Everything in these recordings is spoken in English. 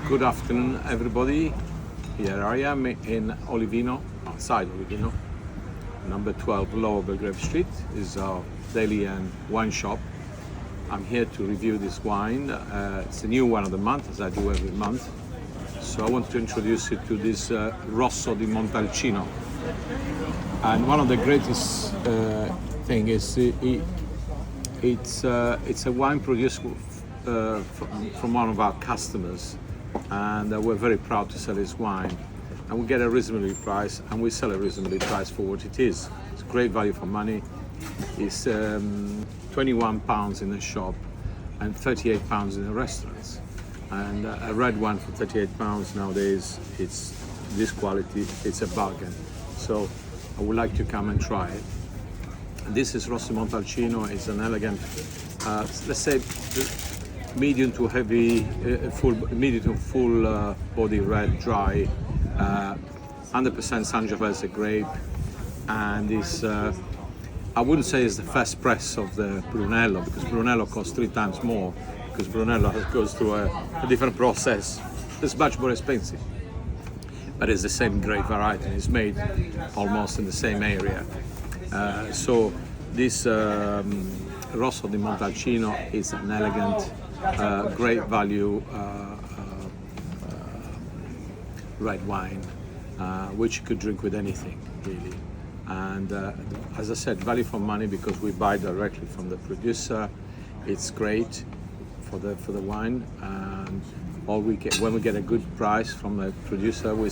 Good afternoon, everybody. Here I am in Olivino, outside Olivino, number 12, Lower Belgrave Street. Is our deli and wine shop. I'm here to review this wine. It's a new one of the month, as I do every month. So I want to introduce you to this Rosso di Montalcino. And one of the greatest thing is it's a wine produced from one of our customers, and we're very proud to sell his wine, and we get a reasonably price, and we sell a reasonably price for what it is. It's great value for money. It's 21 pounds in the shop and 38 pounds in the restaurants, and a red wine for 38 pounds nowadays, it's this quality, it's a bargain. So I would like to come and try it. This is Rosso Montalcino. It's an elegant, let's say, medium to heavy, medium to full body red, dry, 100% Sangiovese grape, and is I wouldn't say it's the first press of the Brunello, because Brunello costs 3 times more, because Brunello goes through a different process. It's much more expensive, but it's the same grape variety. It's made almost in the same area. So this Rosso di Montalcino is an elegant, great value red wine, which you could drink with anything, really. And as I said, value for money, because we buy directly from the producer. It's great for the wine, and all we get, when we get a good price from the producer, we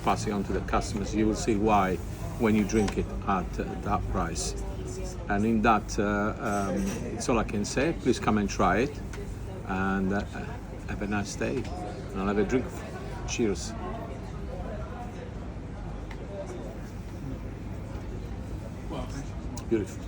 pass it on to the customers. You will see why when you drink it at that price. And in that, it's all I can say. Please come and try it, and have a nice day. And I'll have a drink. Cheers. Beautiful.